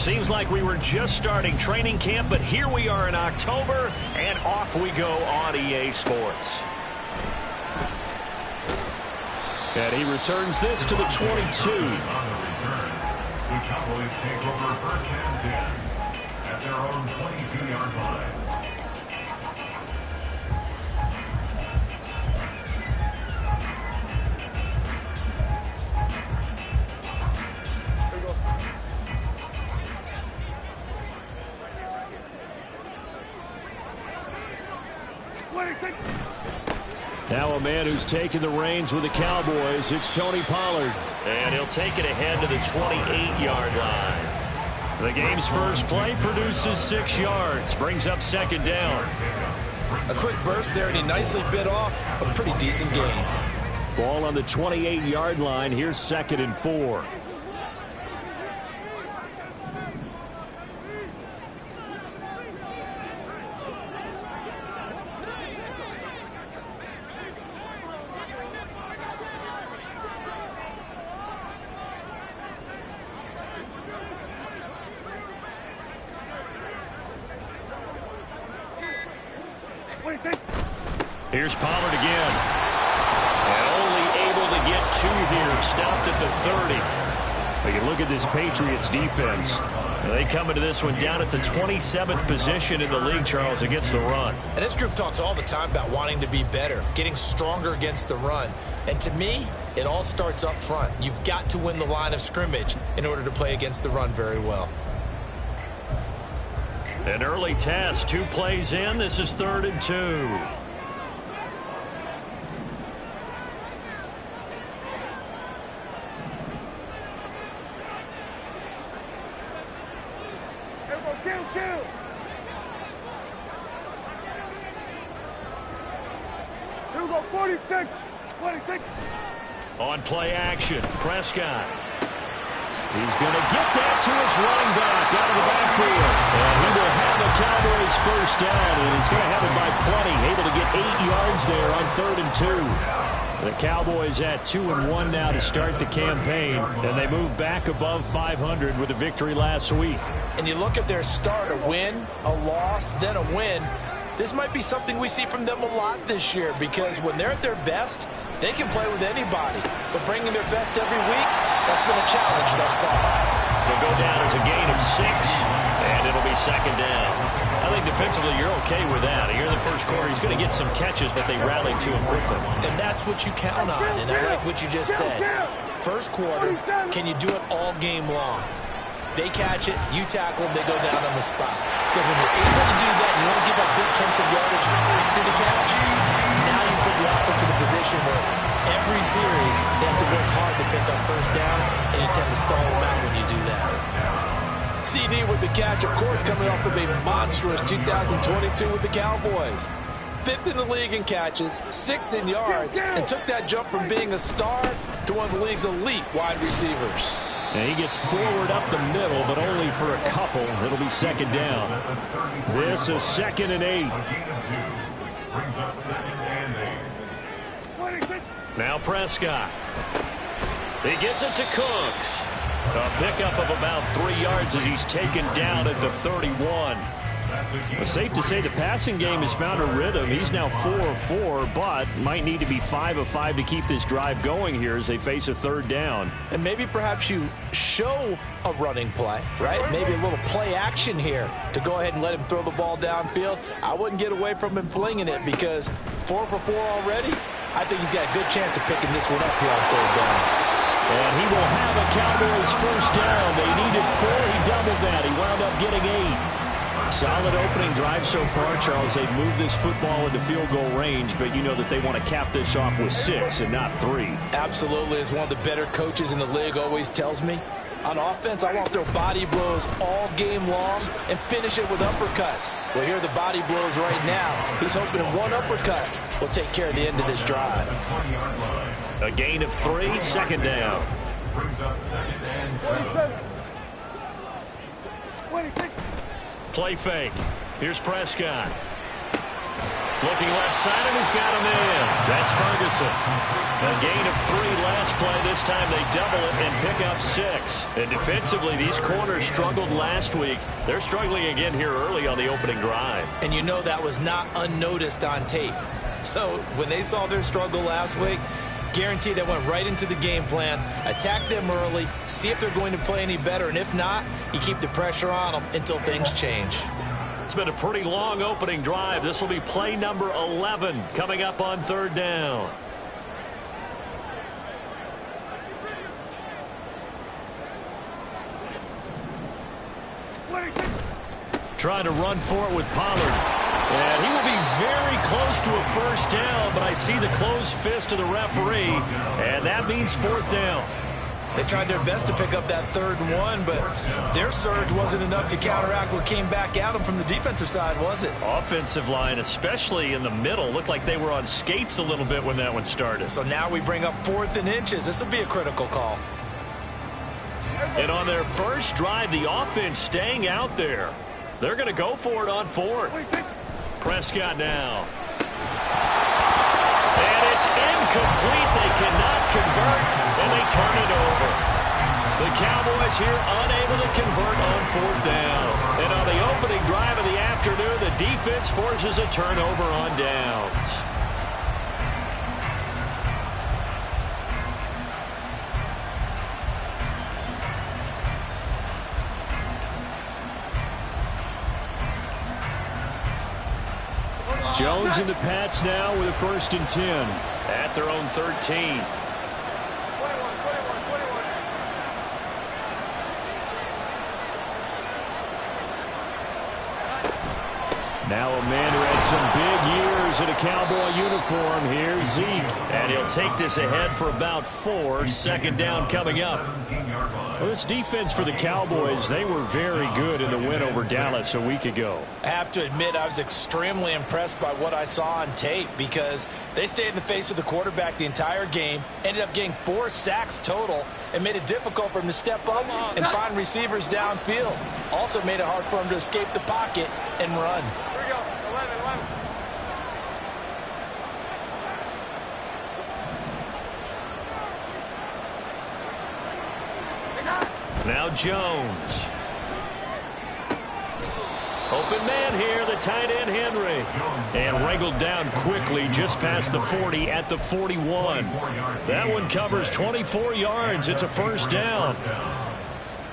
Seems like we were just starting training camp, but here we are in October, and off we go on EA Sports. And he returns this to the 22. On the return, the Cowboys take over first and 10 at their own 22-yard line. Now a man who's taken the reins with the Cowboys, it's Tony Pollard. And he'll take it ahead to the 28-yard line. The game's first play produces 6 yards, brings up second down. A quick burst there, and he nicely bit off a pretty decent gain. Ball on the 28-yard line. Here's 2nd and 4. Here's Pollard again. And only able to get 2 here. Stopped at the 30. We can look at this Patriots defense. They come into this one down at the 27th position in the league, Charles, against the run. And this group talks all the time about wanting to be better, getting stronger against the run. And to me, it all starts up front. You've got to win the line of scrimmage in order to play against the run very well. An early test, 2 plays in. This is 3rd and 2. On play action, Prescott. He's going to get that to his running back out of the backfield. And he will have a Cowboys first down, and he's going to have it by plenty. Able to get 8 yards there on 3rd and 2. The Cowboys at 2-1 now to start the campaign, and they move back above 500 with a victory last week. And you look at their start, a win, a loss, then a win. This might be something we see from them a lot this year, because when they're at their best, they can play with anybody. But bringing their best every week, that's been a challenge thus far. They'll go down as a gain of 6, and it'll be second down. I think defensively you're okay with that. Here in the first quarter, he's going to get some catches, but they rallied to him quickly. And that's what you count on, and I like what you just said. First quarter, can you do it all game long? They catch it, you tackle them, they go down on the spot. Because when you're able to do that, you don't give up big chunks of yardage after the catch. Now you put the offense in a position where every series they have to work hard to pick up first downs, and you tend to stall them out when you do that. CD with the catch, of course, coming off of a monstrous 2022 with the Cowboys. 5th in the league in catches, 6th in yards, and took that jump from being a star to one of the league's elite wide receivers. And he gets forward up the middle, but only for a couple. It'll be second down. This is 2nd and 8. Brings up 2nd and 8. Now Prescott. He gets it to Cooks. A pickup of about 3 yards as he's taken down at the 31. It's safe to say the passing game has found a rhythm. He's now 4 of 4, but might need to be 5 of 5 to keep this drive going here as they face a 3rd down. And maybe perhaps you show a running play, right? Maybe a little play action here to go ahead and let him throw the ball downfield. I wouldn't get away from him flinging it, because 4 for 4 already, I think he's got a good chance of picking this one up here on 3rd down. And he will have a Cowboys first down. They needed 4. He doubled that. He wound up getting 8. Solid opening drive so far, Charles. They've moved this football into field goal range, but you know that they want to cap this off with 6 and not 3. Absolutely. As one of the better coaches in the league always tells me, on offense, I want to throw body blows all game long and finish it with uppercuts. Well, here are the body blows right now. He's hoping one uppercut will take care of the end of this drive. A gain of 3, second down. Brings up 2nd and 7. Play fake. Here's Prescott. Looking left side, and he's got him in. That's Ferguson. A gain of 3 last play. This time they double it and pick up 6. And defensively, these corners struggled last week. They're struggling again here early on the opening drive. And you know that was not unnoticed on tape. So when they saw their struggle last week, guaranteed they went right into the game plan, attack them early, see if they're going to play any better, and if not, you keep the pressure on them until things change. It's been a pretty long opening drive. This will be play number 11 coming up on 3rd down. Trying to run for it with Pollard. And he will be very close to a first down, but I see the closed fist of the referee, and that means 4th down. They tried their best to pick up that 3rd and 1, but their surge wasn't enough to counteract what came back at them from the defensive side, was it? Offensive line, especially in the middle, looked like they were on skates a little bit when that one started. So now we bring up 4th and inches. This will be a critical call. And on their first drive, the offense staying out there. They're going to go for it on 4th. Prescott now. And it's incomplete. They cannot convert, and they turn it over. The Cowboys here unable to convert on 4th down. And on the opening drive of the afternoon, the defense forces a turnover on downs. Jones and the Pats now with a 1st and 10 at their own 13. Now a man who had some big years in a Cowboy uniform. Here's Zeke. And he'll take this ahead for about 4. 2nd down coming up. Well, this defense for the Cowboys, they were very good in the win over Dallas a week ago. I have to admit, I was extremely impressed by what I saw on tape because they stayed in the face of the quarterback the entire game, ended up getting 4 sacks total, and made it difficult for him to step up and find receivers downfield. Also made it hard for him to escape the pocket and run. Here we go. 11. Now Jones. Open man here, the tight end Henry. And wrangled down quickly just past the 40 at the 41. That one covers 24 yards. It's a 1st down.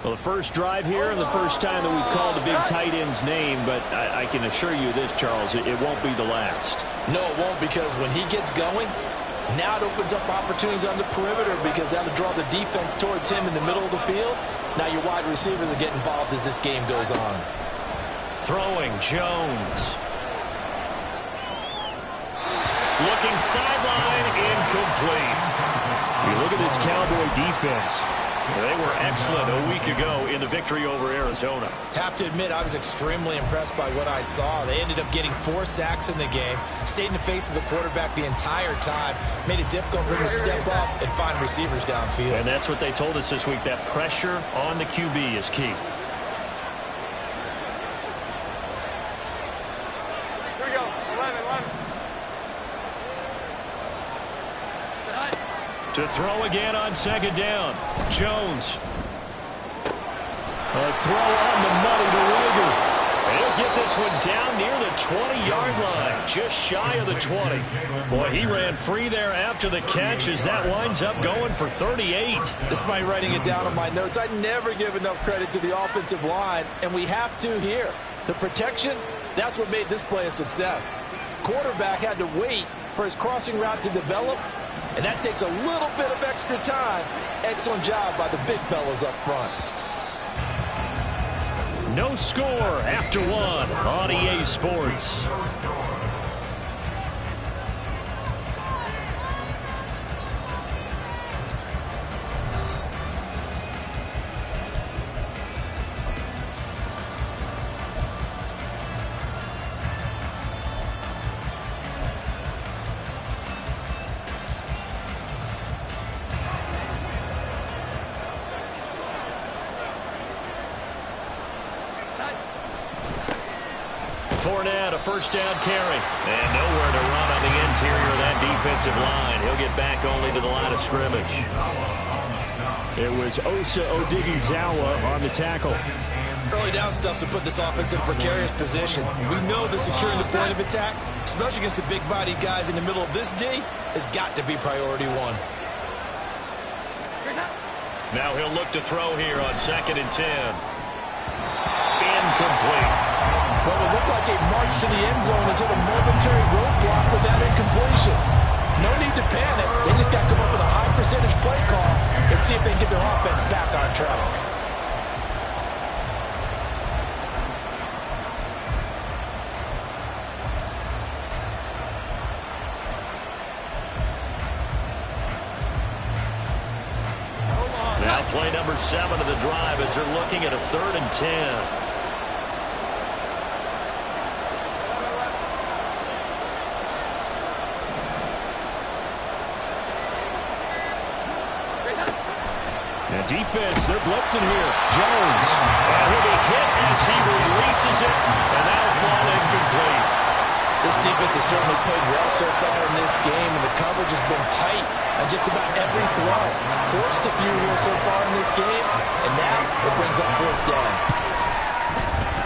Well, the first drive here and the first time that we've called a big tight end's name, but I can assure you this, Charles, it won't be the last. No, it won't, because when he gets going, now it opens up opportunities on the perimeter because that'll draw the defense towards him in the middle of the field. Now your wide receivers will get involved as this game goes on. Throwing, Jones. Looking sideline, incomplete. You look at this Cowboy defense. They were excellent a week ago in the victory over Arizona. Have to admit, I was extremely impressed by what I saw. They ended up getting 4 sacks in the game, stayed in the face of the quarterback the entire time, made it difficult for him to step up and find receivers downfield. And that's what they told us this week, that pressure on the QB is key. Here we go. 11. To throw again on 2nd down. Jones. A throw on the money to Rager. And he'll get this one down near the 20-yard line, just shy of the 20. Boy, he ran free there after the catch as that winds up going for 38. This is my writing it down on my notes. I never give enough credit to the offensive line, and we have to here. The protection, that's what made this play a success. Quarterback had to wait for his crossing route to develop, and that takes a little bit of extra time. Excellent job by the big fellas up front. No score after 1 on EA Sports. Fournette, a first down carry. And nowhere to run on the interior of that defensive line. He'll get back only to the line of scrimmage. It was Osa Odighizuwa on the tackle. Early down stuff to put this offense in a precarious position. We know that securing the point of attack, especially against the big-bodied guys in the middle of this D, has got to be priority one. Now he'll look to throw here on 2nd and 10. Incomplete. Well, it looked like a march to the end zone is hit a momentary roadblock with that incompletion. No need to panic. They just got to come up with a high percentage play call and see if they can get their offense back on track. Now play number 7 of the drive as they're looking at a 3rd and 10. Defense, they're blitzing here. Jones. And he'll be hit as he releases it, and that'll fall incomplete. This defense has certainly played well so far in this game, and the coverage has been tight on just about every throw. Forced a few here so far in this game, and now it brings up 4th down.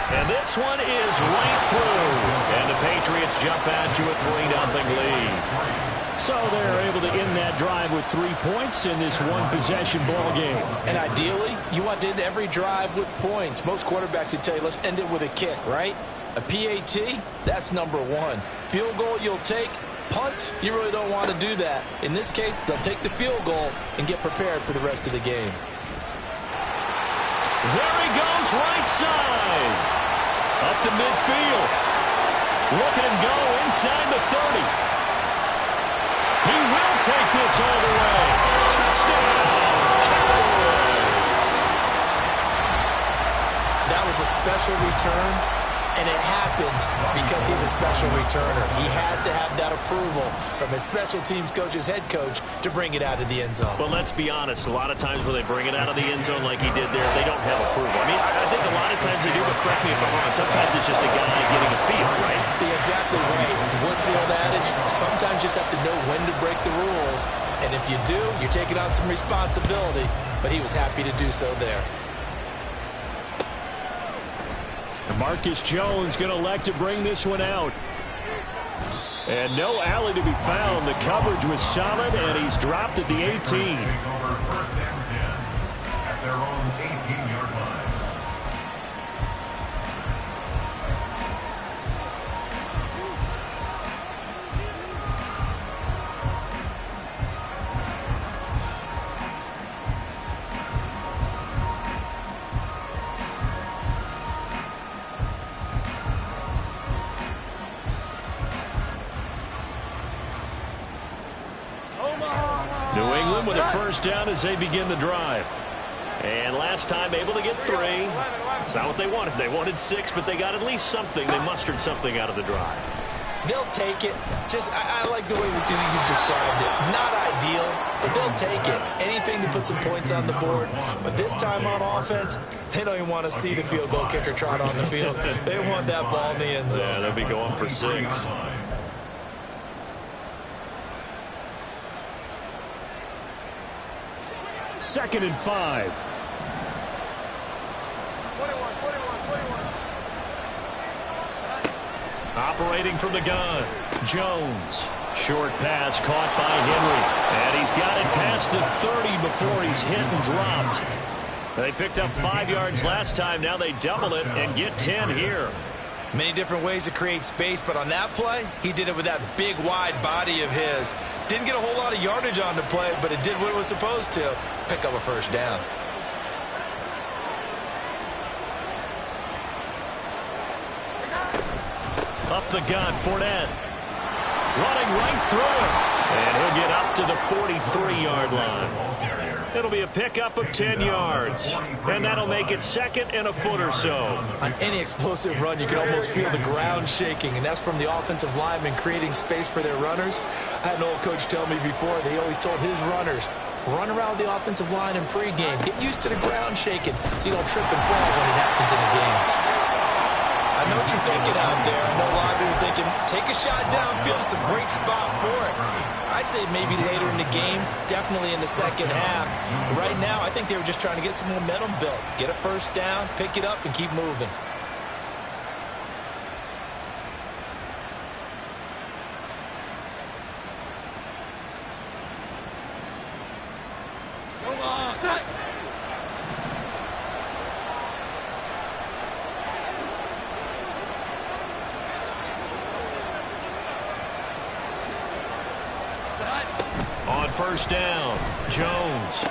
And this one is right through. And the Patriots jump out to a 3-0 lead. So they're able to end that drive with 3 points in this one-possession ball game. And ideally, you want to end every drive with points. Most quarterbacks would tell you, let's end it with a kick, right? A PAT, that's number 1. Field goal, you'll take. Punts, you really don't want to do that. In this case, they'll take the field goal and get prepared for the rest of the game. There he goes, right side. Up to midfield. Look at him go inside the 30. He will take this all the way. Touchdown, Cowboys. That was a special return, and it happened because he's a special returner. He has to have that approval from his special teams coach's head coach to bring it out of the end zone. But let's be honest, a lot of times when they bring it out of the end zone like he did there, they don't have approval. I mean, I think a lot of times they do, but correct me if I'm wrong. Sometimes it's just a guy getting a feel, right? You're exactly right. What's the old adage? Sometimes you just have to know when to break the rules. And if you do, you're taking on some responsibility. But he was happy to do so there. Marcus Jones going to elect to bring this one out. And no alley to be found. The coverage was solid, and he's dropped at the 18. Take over 1st and 10 at their own 18-yard line. New England with a first down as they begin the drive. And last time able to get 3. It's not what they wanted. They wanted 6, but they got at least something. They mustered something out of the drive. They'll take it. Just, I like the way you've described it. Not ideal, but they'll take it. Anything to put some points on the board. But this time on offense, they don't even want to see the field goal kicker trot on the field. They want that ball in the end zone. Yeah, they'll be going for 6. Second and 5. 21. Operating from the gun, Jones. Short pass caught by Henry. And he's got it past the 30 before he's hit and dropped. They picked up 5 yards last time. Now they double it and get 10 here. Many different ways to create space, but on that play, he did it with that big, wide body of his. Didn't get a whole lot of yardage on the play, but it did what it was supposed to. Pick up a first down. Up the gut, Fournette. Running right through it. And he'll get up to the 43-yard line. It'll be a pickup of 10 yards. And that'll make it second and a foot or so. On any explosive run, you can almost feel the ground shaking, and that's from the offensive linemen creating space for their runners. I had an old coach tell me before, they always told his runners, run around the offensive line in pregame. Get used to the ground shaking so you don't trip and fall when it happens in the game. I I know what you're thinking out there. I know a lot of people are thinking, take a shot downfield. It's a great spot for it. I'd say maybe later in the game, definitely in the second half. But right now, I think they were just trying to get some momentum built. Get a first down, pick it up, and keep moving. On first down, Jones.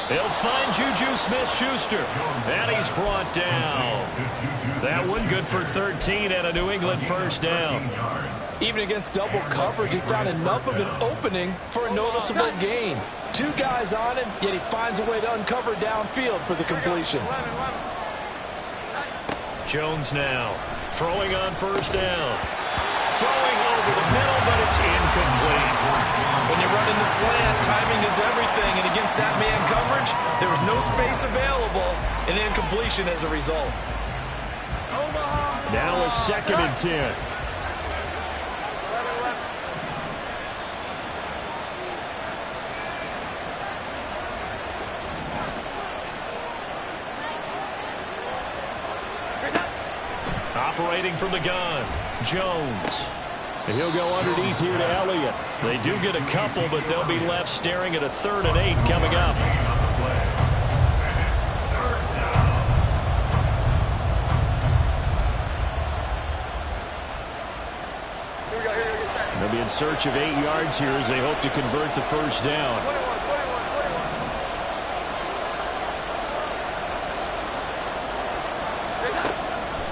He'll find Juju Smith-Schuster. And he's brought down. That one good for 13 and a New England first down. Even against double coverage, he found enough of an opening for a noticeable gain. Two guys on him, yet he finds a way to uncover downfield for the completion. Jones now throwing on first down. Throwing over the middle, but it's incomplete. When you're running the slant, timing is everything. And against that man coverage, there was no space available, and incompletion as a result. Now a 2nd and 10. Operating from the gun, Jones. And he'll go underneath here to Elliott. They do get a couple, but they'll be left staring at a 3rd and 8 coming up. They'll be in search of 8 yards here as they hope to convert the first down.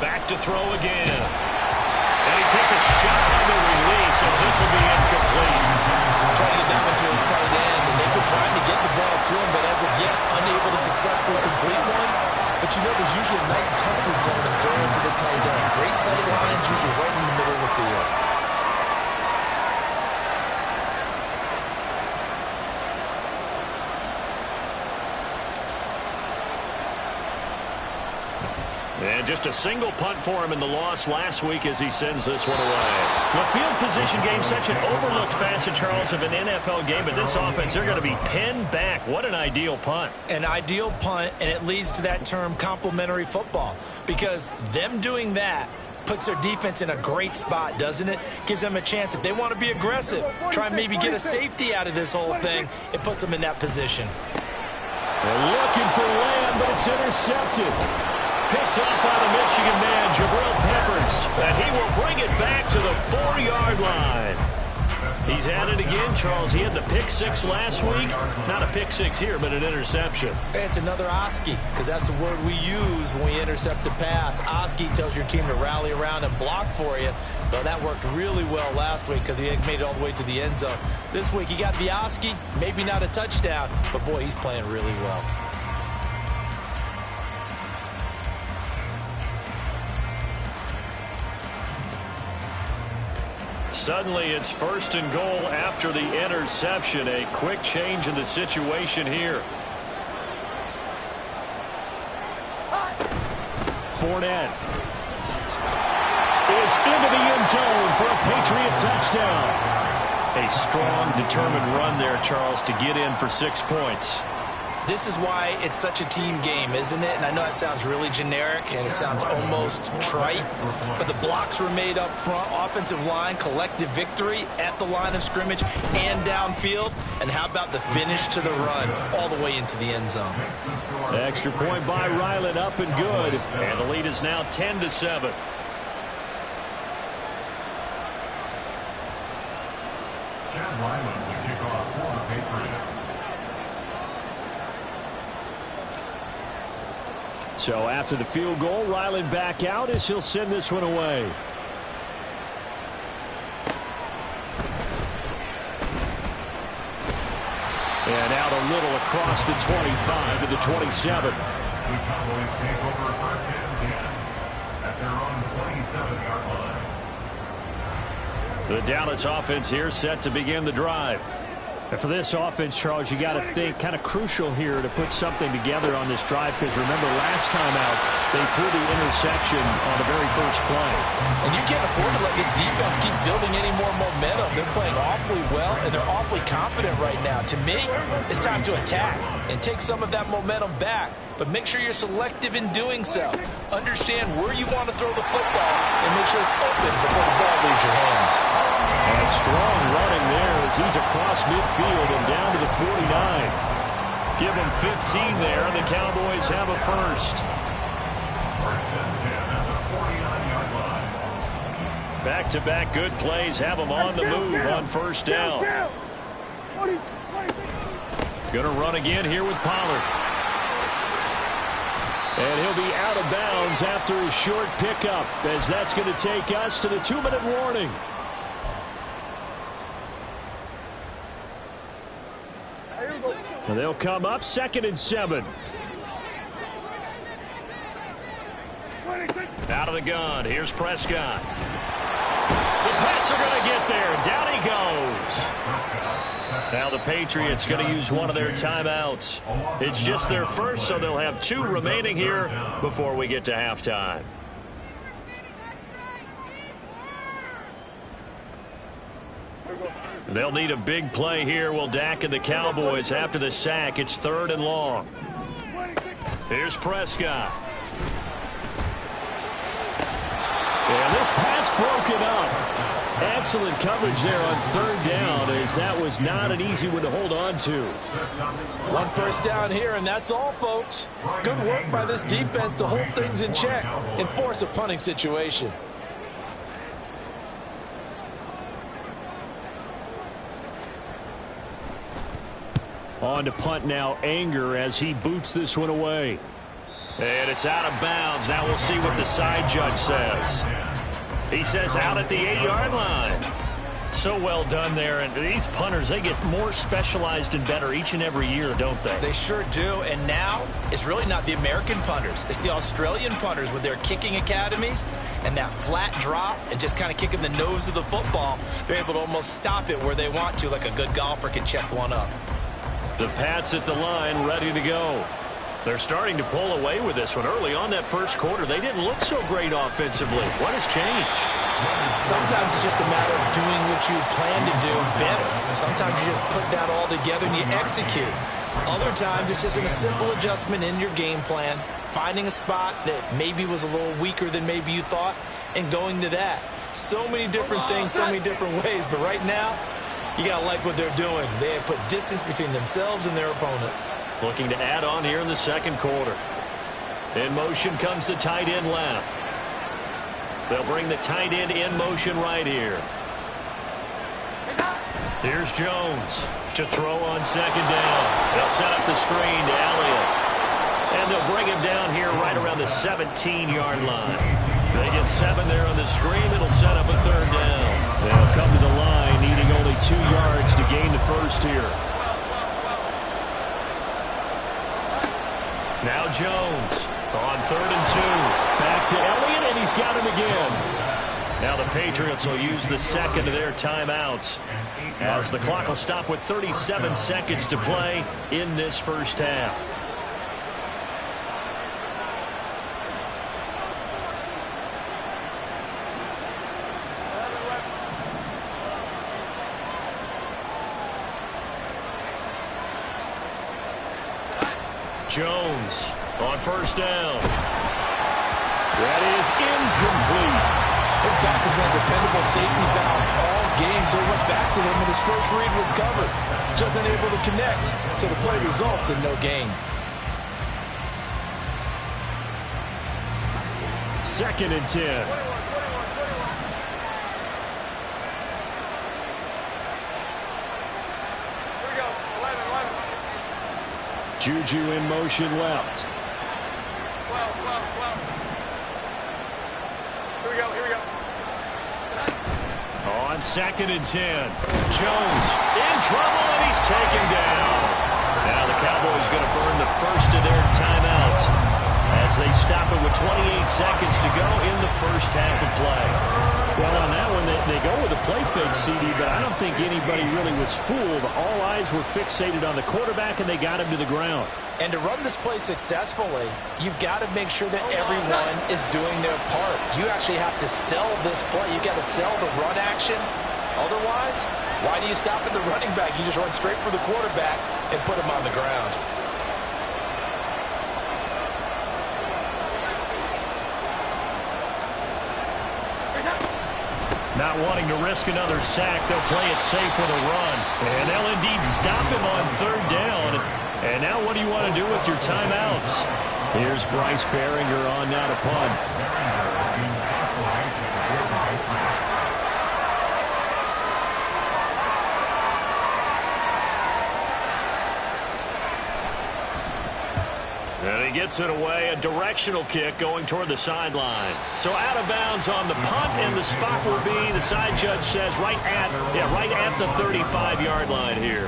Back to throw again. And he takes a shot on the release as this will be incomplete. Trying to get down into his tight end, and they've been trying to get the ball to him, but as of yet, unable to successfully complete one. But you know there's usually a nice comfort zone in throwing to the tight end. Great sight lines, usually right in the middle of the field. And just a single punt for him in the loss last week as he sends this one away. The field position game, such an overlooked facet, Charles, of an NFL game, but this offense, they're going to be pinned back. What an ideal punt. An ideal punt, and it leads to that term complementary football, because them doing that puts their defense in a great spot, doesn't it? Gives them a chance. If they want to be aggressive, try and maybe get a safety out of this whole thing, it puts them in that position. They're looking for Lamb, but it's intercepted. Picked up by the Michigan man, Jabril Peppers, and he will bring it back to the 4-yard line. He's had it again, Charles. He had the pick 6 last week. Not a pick 6 here, but an interception. It's another Oski, because that's the word we use when we intercept a pass. Oski tells your team to rally around and block for you. Well, that worked really well last week because he made it all the way to the end zone. This week he got the Oski, maybe not a touchdown, but boy, he's playing really well. Suddenly, it's 1st and goal after the interception. A quick change in the situation here. Fournette is into the end zone for a Patriot touchdown. A strong, determined run there, Charles, to get in for 6 points. This is why it's such a team game, isn't it? And I know that sounds really generic and it sounds almost trite, but the blocks were made up front, offensive line, collective victory at the line of scrimmage and downfield. And how about the finish to the run all the way into the end zone? Extra point by Ryland, up and good. And the lead is now 10-7. Chad Ryland will kick off for the Patriots. So after the field goal, Ryland back out as he'll send this one away. And out a little across the 25 to the 27. The Cowboys take over first and 10 at their own 27-yard line. The Dallas offense here set to begin the drive. And for this offense, Charles, you got to think kind of crucial here to put something together on this drive, because remember last time out they threw the interception on the very first play. And you can't afford to let this defense keep building any more momentum. They're playing awfully well, and they're awfully confident right now. To me, it's time to attack and take some of that momentum back, but make sure you're selective in doing so. Understand where you want to throw the football and make sure it's open before the ball leaves your hands. And strong running there as he's across midfield and down to the 49. Give him 15 there, and the Cowboys have a first. First and 10 at the 49-yard line. Back-to-back good plays have them on the move on first down. Going to run again here with Pollard. And he'll be out of bounds after a short pickup, as that's going to take us to the 2-minute warning. And they'll come up 2nd and 7. Out of the gun. Here's Prescott. The Pats are going to get there. Down he goes. Now the Patriots going to use one of their timeouts. It's just their first, so they'll have 2 remaining here before we get to halftime. They'll need a big play here. Will Dak and the Cowboys after the sack. It's 3rd and long. Here's Prescott. And this pass broken up. Excellent coverage there on 3rd down, as that was not an easy one to hold on to. 1 first down here, and that's all, folks. Good work by this defense to hold things in check and force a punting situation. On to punt now, Anger, as he boots this one away. And it's out of bounds. Now we'll see what the side judge says. He says out at the 8-yard line. So well done there. And these punters, they get more specialized and better each and every year, don't they? They sure do. And now it's really not the American punters. It's the Australian punters with their kicking academies and that flat drop and just kind of kicking the nose of the football. They're able to almost stop it where they want to, like a good golfer can check one up. The Pats at the line, ready to go. They're starting to pull away with this one. Early on that first quarter, they didn't look so great offensively. What has changed? Sometimes it's just a matter of doing what you plan to do better. Sometimes you just put that all together and you execute. Other times it's just a simple adjustment in your game plan, finding a spot that maybe was a little weaker than maybe you thought, and going to that. So many different things, so many different ways, but right now, you got to like what they're doing. They have put distance between themselves and their opponent. Looking to add on here in the second quarter. In motion comes the tight end left. They'll bring the tight end in motion right here. Here's Jones to throw on 2nd down. They'll set up the screen to Elliott. And they'll bring him down here right around the 17-yard line. They get 7 there on the screen. It'll set up a 3rd down. They'll come to the line, needing only 2 yards to gain the first here. Now Jones on 3rd and 2. Back to Elliott, and he's got him again. Now the Patriots will use the second of their timeouts, as the clock will stop with 37 seconds to play in this first half. Jones on 1st down. That is incomplete. His back has been a dependable safety valve all game, so he went back to him when his first read was covered. Just unable to connect, so the play results in no gain. 2nd and 10. Juju in motion left. Here we go. On 2nd and 10. Jones in trouble, and he's taken down. Now the Cowboys going to burn the first of their timeouts as they stop it with 28 seconds to go in the first half of play. Well, on that one, they go with a play fake, CD, but I don't think anybody really was fooled. All eyes were fixated on the quarterback, and they got him to the ground. And to run this play successfully, you've got to make sure that everyone is doing their part. You actually have to sell this play. You've got to sell the run action. Otherwise, why do you stop at the running back? You just run straight for the quarterback and put him on the ground. Not wanting to risk another sack, they'll play it safe with a run. And they'll indeed stop him on third down. And now what do you want to do with your timeouts? Here's Bryce Behringer on now to punt. And he gets it away, a directional kick going toward the sideline. So out of bounds on the punt, and the spot will be, the side judge says, right at the 35-yard line here.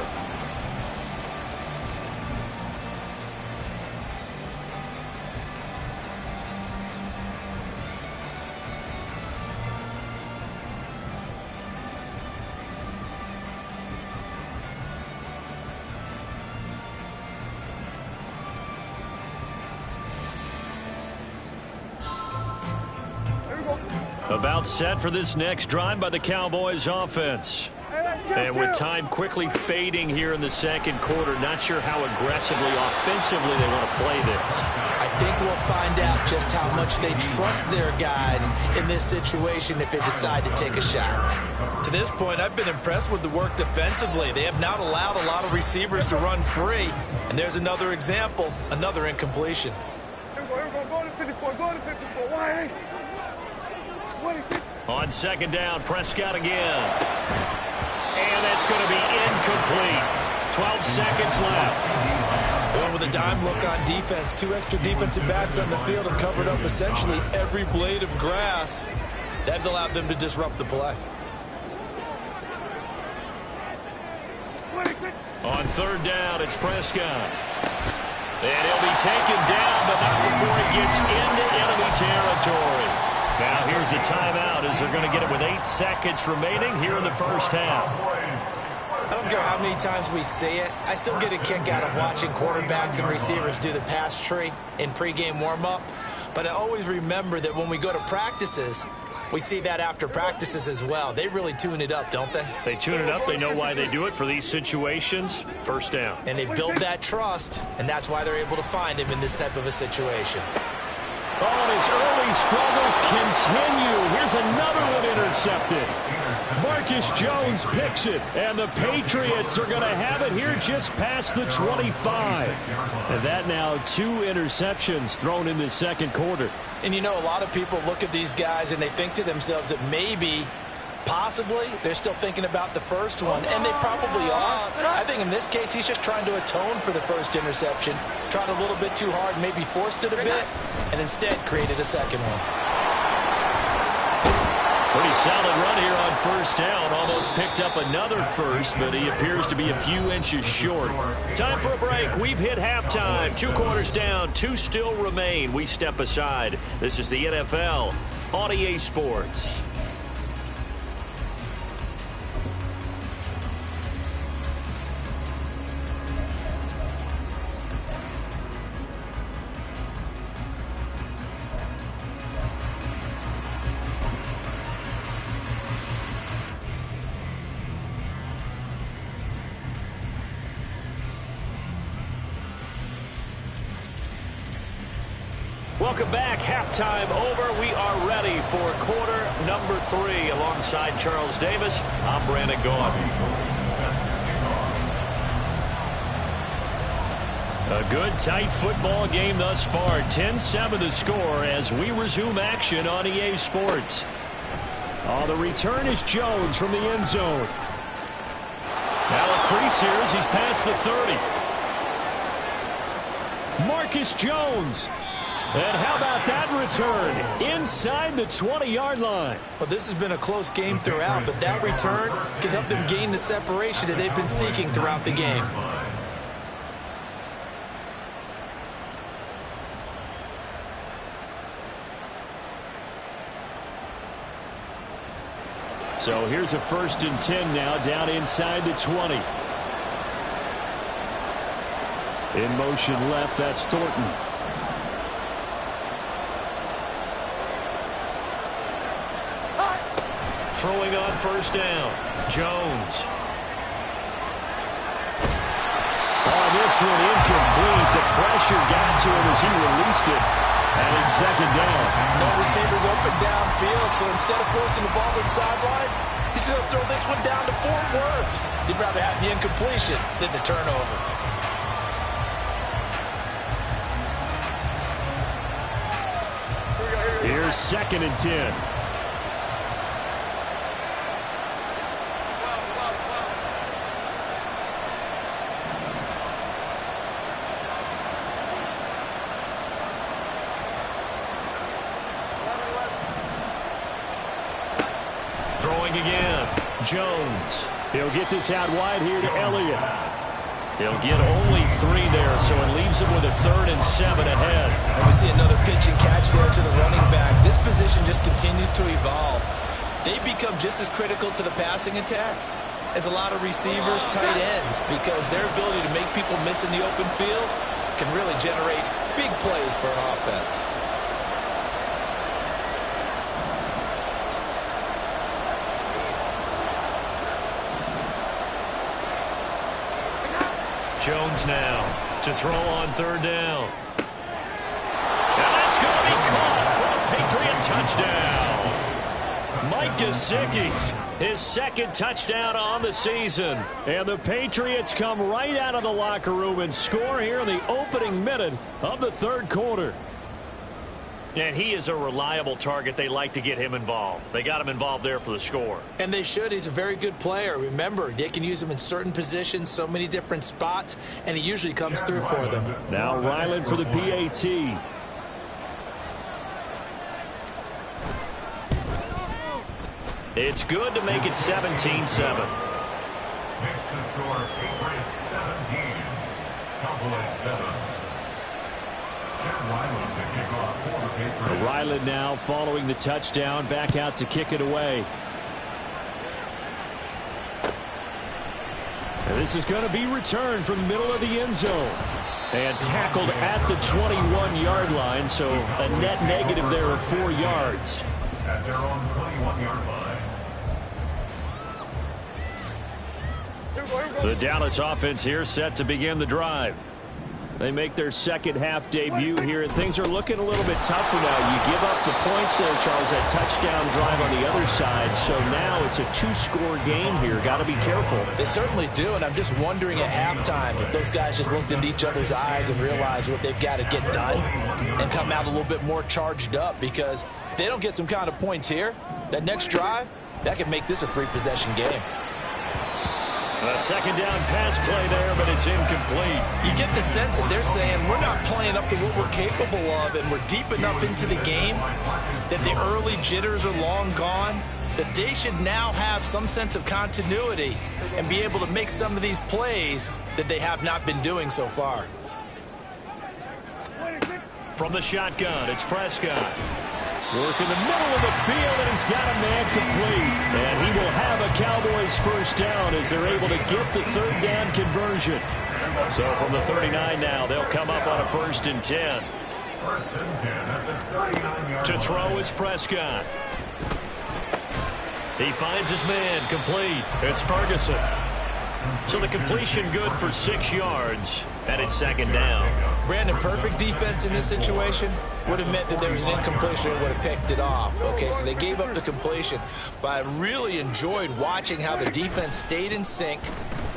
About set for this next drive by the Cowboys offense. And with time quickly fading here in the second quarter, not sure how aggressively, offensively they want to play this. I think we'll find out just how much they trust their guys in this situation if they decide to take a shot. To this point, I've been impressed with the work defensively. They have not allowed a lot of receivers to run free. And there's another example, another incompletion. Go to 54, go to 54. Why? On second down, Prescott again. And that's going to be incomplete. 12 seconds left. Going with a dime look on defense. Two extra defensive backs on the field have covered up essentially every blade of grass. That allowed them to disrupt the play. On third down, it's Prescott. And he'll be taken down, but not before he gets into enemy territory. Now here's a timeout as they're going to get it with 8 seconds remaining here in the first half. I don't care how many times we see it. I still get a kick out of watching quarterbacks and receivers do the pass tree in pregame warm-up. But I always remember that when we go to practices, we see that after practices as well. They really tune it up, don't they? They tune it up. They know why they do it for these situations. First down. And they build that trust, and that's why they're able to find him in this type of a situation. Oh, and his early struggles continue. Here's another one intercepted. Marcus Jones picks it, and the Patriots are going to have it here just past the 25. And that now 2 interceptions thrown in the second quarter. And you know, a lot of people look at these guys and they think to themselves that maybe, possibly, they're still thinking about the first one, and they probably are. I think in this case, he's just trying to atone for the first interception, tried a little bit too hard, maybe forced it a bit, and instead created a second one. Pretty solid run here on first down. Almost picked up another first, but he appears to be a few inches short. Time for a break. We've hit halftime. 2 quarters down, 2 still remain. We step aside. This is the NFL on EA Sports. Welcome back. Halftime over. We are ready for quarter number 3. Alongside Charles Davis, I'm Brandon Gaughan. A good, tight football game thus far. 10-7 the score as we resume action on EA Sports. Oh, the return is Jones from the end zone. Now a crease here as he's past the 30. Marcus Jones. And how about that return inside the 20-yard line? Well, this has been a close game throughout, but that return can help them gain the separation that they've been seeking throughout the game. So here's a 1st and 10 now, down inside the 20. In motion left, that's Thornton. Throwing on 1st down, Jones. Oh, this one incomplete. The pressure got to him as he released it. And it's 2nd down. No receivers open downfield, so instead of forcing the ball to the sideline, he's going to throw this one down to Fort Worth. He'd rather have the incompletion than the turnover. Here's 2nd and 10. Throwing again, Jones. He'll get this out wide here to Elliott. He'll get only 3 there, so it leaves him with a 3rd and 7 ahead. And we see another pitch and catch there to the running back. This position just continues to evolve. They become just as critical to the passing attack as a lot of receivers, tight ends, because their ability to make people miss in the open field can really generate big plays for an offense. Jones now to throw on 3rd down. And that's going to be caught for a Patriot touchdown. Mike Gesicki, his 2nd touchdown on the season. And the Patriots come right out of the locker room and score here in the opening minute of the 3rd quarter. And he is a reliable target. They like to get him involved. They got him involved there for the score. And they should. He's a very good player. Remember, they can use him in certain positions, so many different spots, and he usually comes through for them. Now Ryland for the PAT. It's good to make it 17-7. Makes the score Patriots 17, Cowboys 7. Ryland now following the touchdown, back out to kick it away. And this is going to be returned from the middle of the end zone. And tackled at the 21-yard line, so a net negative there of 4 yards. At their own 21-yard line. The Dallas offense here set to begin the drive. They make their 2nd half debut here, and things are looking a little bit tougher now. You give up the points there, Charles, that touchdown drive on the other side. So now it's a 2-score game here. Got to be careful. They certainly do, and I'm just wondering at halftime if those guys just looked into each other's eyes and realized what they've got to get done and come out a little bit more charged up, because if they don't get some kind of points here, that next drive, that could make this a 3-possession game. A 2nd down pass play there, but it's incomplete. You get the sense that they're saying we're not playing up to what we're capable of, and we're deep enough into the game that the early jitters are long gone, that they should now have some sense of continuity and be able to make some of these plays that they have not been doing so far. From the shotgun, it's Prescott. Work in the middle of the field, and he's got a man complete. And he will have a Cowboys 1st down as they're able to get the 3rd down conversion. So from the 39 now, they'll come up on a 1st and 10. 1st and 10 at the 39-yard To throw is Prescott. He finds his man complete. It's Ferguson. So the completion good for 6 yards, and it's 2nd down. Brandon, perfect defense in this situation would have meant that there was an incompletion and would have picked it off. Okay, so they gave up the completion, but I really enjoyed watching how the defense stayed in sync,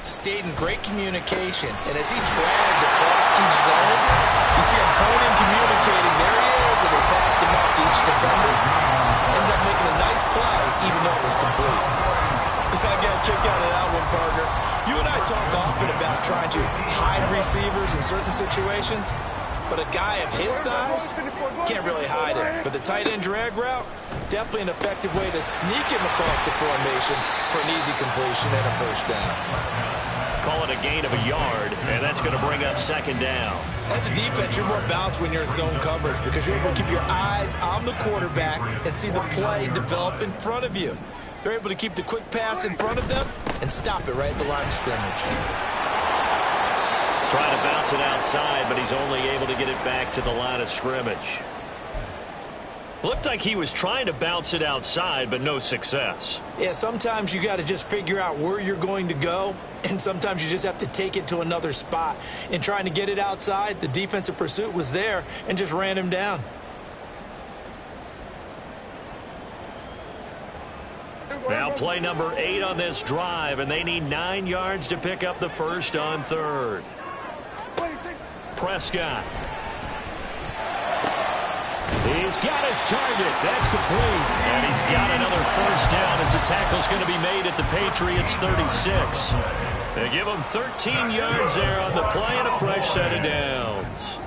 stayed in great communication, and as he dragged across each zone, you see him pointing, communicating, there he is, and they passed him off to each defender. Ended up making a nice play, even though it was complete. I got a kick out of that one, partner. You and I talk often about trying to hide receivers in certain situations, but a guy of his size can't really hide it. But the tight end drag route, definitely an effective way to sneak him across the formation for an easy completion and a 1st down. Call it a gain of a yard, and that's going to bring up 2nd down. As a defense, you're more balanced when you're in zone coverage because you're able to keep your eyes on the quarterback and see the play develop in front of you. They're able to keep the quick pass in front of them and stop it right at the line of scrimmage. Trying to bounce it outside, but he's only able to get it back to the line of scrimmage. Looked like he was trying to bounce it outside, but no success. Yeah, sometimes you got to just figure out where you're going to go, and sometimes you just have to take it to another spot. In trying to get it outside, the defensive pursuit was there and just ran him down. Now play number 8 on this drive, and they need 9 yards to pick up the first on third. Prescott. He's got his target. That's complete. And he's got another first down as the tackle's going to be made at the Patriots' 36. They give him 13 yards there on the play and a fresh set of downs.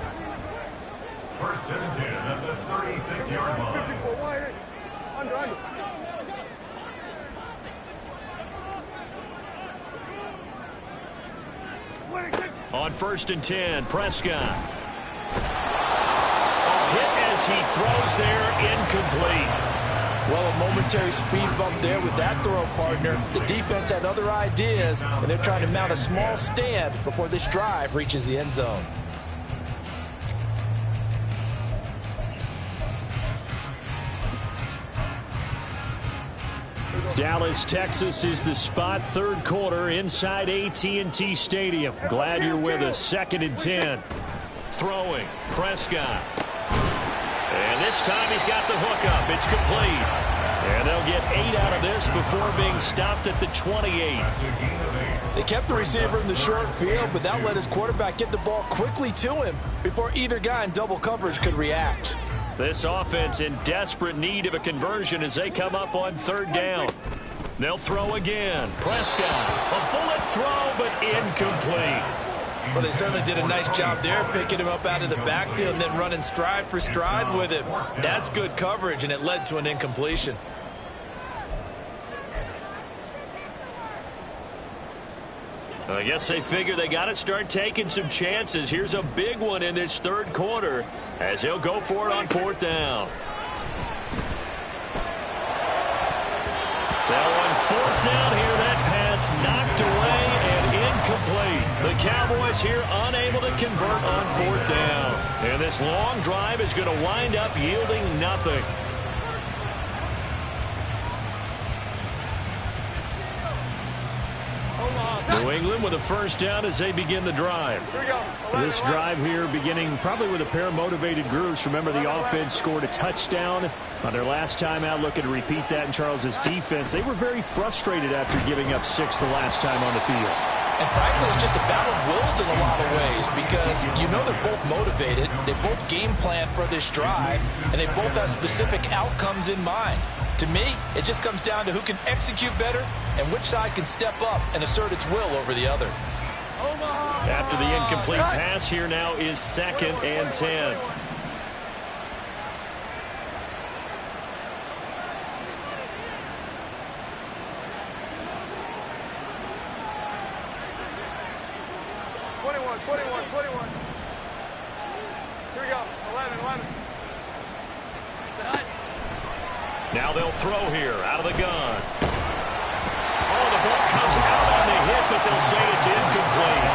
First and 10 at the 36-yard line. On first and 10, Prescott. Hit as he throws there, incomplete. Well, a momentary speed bump there with that throw, partner. The defense had other ideas, and they're trying to mount a small stand before this drive reaches the end zone. Dallas, Texas is the spot. Third quarter inside AT&T Stadium. Glad you're with us. Second and 10. Throwing, Prescott. And this time he's got the hookup. It's complete. And they'll get 8 out of this before being stopped at the 28. They kept the receiver in the short field, but that let his quarterback get the ball quickly to him before either guy in double coverage could react. This offense in desperate need of a conversion as they come up on third down. They'll throw again. Prescott, a bullet throw, but incomplete. Well, they certainly did a nice job there, picking him up out of the backfield and then running stride for stride with him. That's good coverage, and it led to an incompletion. I guess they figure they got to start taking some chances. Here's a big one in this third quarter as he'll go for it on fourth down. Now on fourth down here, that pass knocked away and incomplete. The Cowboys here unable to convert on fourth down. And this long drive is going to wind up yielding nothing. New England with a first down as they begin the drive. This drive here beginning probably with a pair of motivated groups. Remember, the offense scored a touchdown on their last time out. Looking to repeat that in Charles's defense. They were very frustrated after giving up 6 the last time on the field. And frankly, it's just a battle of wills in a lot of ways because you know they're both motivated. They both game plan for this drive, and they both have specific outcomes in mind. To me, it just comes down to who can execute better and which side can step up and assert its will over the other. After the incomplete pass, here now is second and 10. Now they'll throw here out of the gun. Oh, the ball comes out on the hit, but they'll say it's incomplete.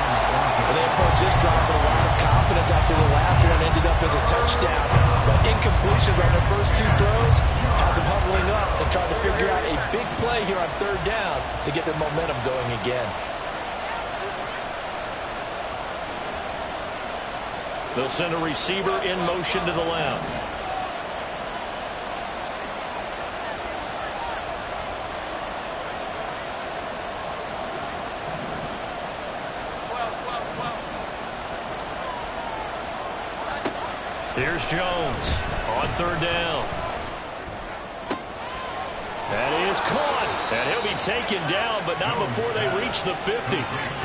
And they approach this drive with a lot of confidence after the last one ended up as a touchdown. But incompletions on their first 2 throws has them huddling up and trying to figure out a big play here on third down to get their momentum going again. They'll send a receiver in motion to the left. Here's Jones on third down. That is caught. And he'll be taken down, but not before they reach the 50.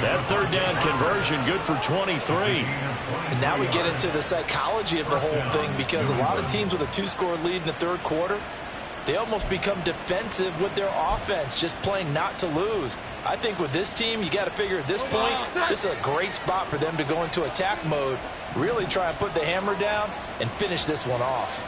That third down conversion good for 23. And now we get into the psychology of the whole thing because a lot of teams with a 2-score lead in the third quarter, they almost become defensive with their offense, just playing not to lose. I think with this team, you got to figure at this point, this is a great spot for them to go into attack mode, really try and put the hammer down and finish this one off.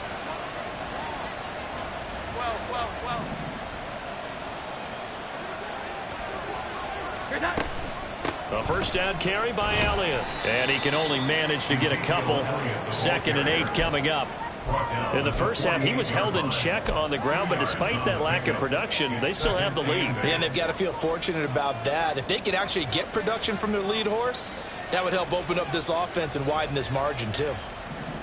A first down carry by Elliott. And he can only manage to get a couple. 2nd and 8 coming up. In the first half, he was held in check on the ground, but despite that lack of production, they still have the lead. And they've got to feel fortunate about that. If they could actually get production from their lead horse, that would help open up this offense and widen this margin too.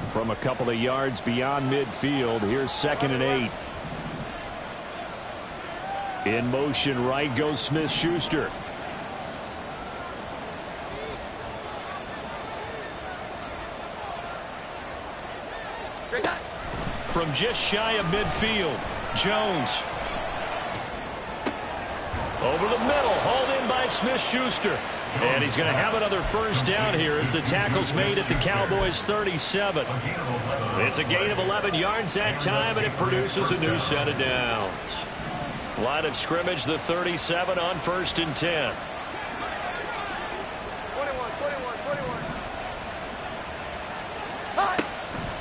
From a couple of yards beyond midfield, here's 2nd and 8. In motion, right goes Smith-Schuster. From just shy of midfield, Jones. Over the middle, hauled in by Smith-Schuster. And he's going to have another first down here as the tackle's made at the Cowboys' 37. It's a gain of 11 yards that time, and it produces a new set of downs. Line of scrimmage, the 37 on 1st and 10.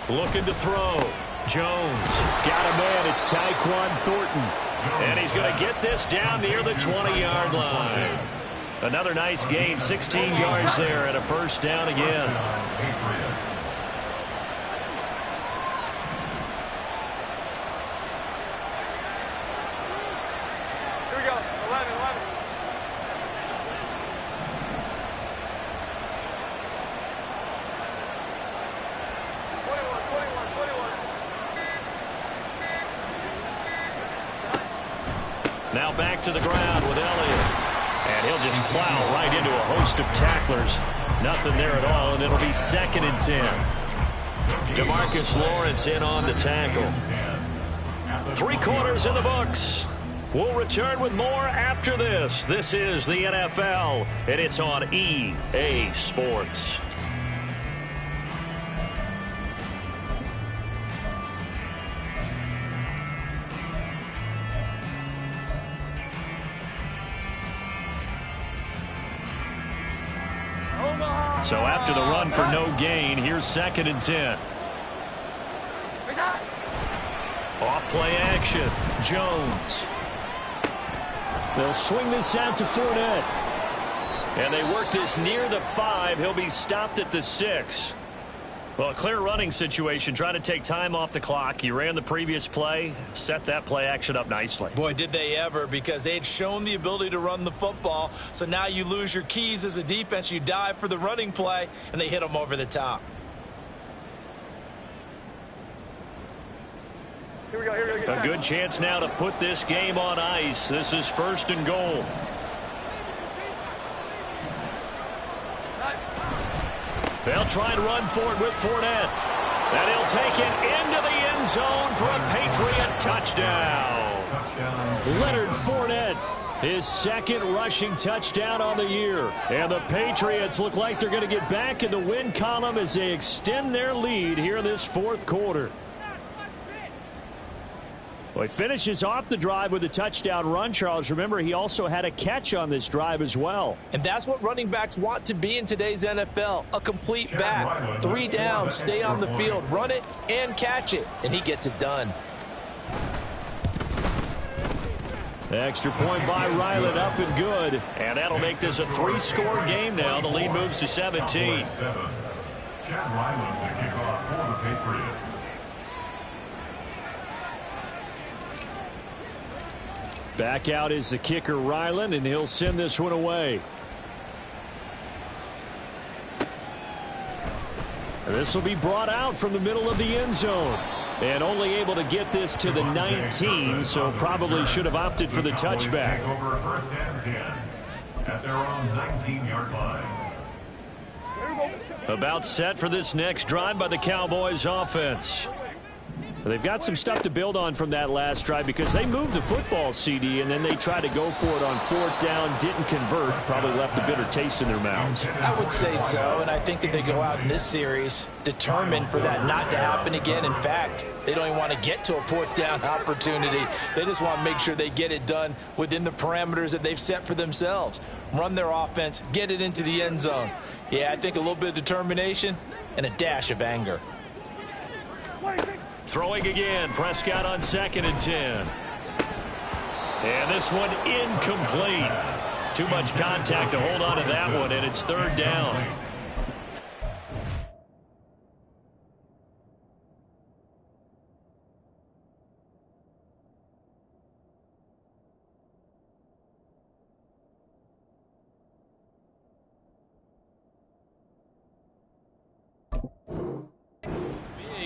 21. Looking to throw. Jones. Got a man. It's Tyquan Thornton. And he's going to get this down near the 20-yard line. Another nice gain. 16 yards there and a first down again. Here we go. 11. 21. Now back to the ground with Elliott. And he'll just plow right into a host of tacklers. Nothing there at all, and it'll be 2nd and 10. DeMarcus Lawrence in on the tackle. 3 quarters in the books. We'll return with more after this. This is the NFL, and it's on EA Sports. So after the run for no gain, here's 2nd and 10. Off play action. Jones. They'll swing this out to Fournette. And they work this near the 5. He'll be stopped at the 6. Well, a clear running situation, trying to take time off the clock. He ran the previous play, set that play action up nicely. Boy, did they ever, because they had shown the ability to run the football. So now you lose your keys as a defense. You dive for the running play, and they hit them over the top. Here we go. A good chance now to put this game on ice. This is 1st and goal. They'll try and run for it with Fournette. And he'll take it into the end zone for a Patriot touchdown. Leonard Fournette, his 2nd rushing touchdown on the year. And the Patriots look like they're going to get back in the win column as they extend their lead here in this 4th quarter. Well, he finishes off the drive with a touchdown run, Charles. Remember, he also had a catch on this drive as well. And that's what running backs want to be in today's NFL, a complete back. 3 downs, stay on the field, run it, and catch it. And he gets it done. Extra point by Ryland, up and good. And that'll make this a 3-score game now. The lead moves to 17. Chad Ryland to kick off for the Patriots. Back out is the kicker, Ryland, and he'll send this one away. This will be brought out from the middle of the end zone. And only able to get this to the 19, so probably should have opted for the touchback. Over 1st and 10 at their own 19-yard line. About set for this next drive by the Cowboys offense. They've got some stuff to build on from that last drive because they moved the football, CD, and then they tried to go for it on 4th down, didn't convert, probably left a bitter taste in their mouths. I would say so, and I think that they go out in this series determined for that not to happen again. In fact, they don't even want to get to a 4th down opportunity. They just want to make sure they get it done within the parameters that they've set for themselves. Run their offense, get it into the end zone. Yeah, I think a little bit of determination and a dash of anger. Throwing again, Prescott on 2nd and 10. And this one incomplete. Too much contact to hold on to that one, and it's third down.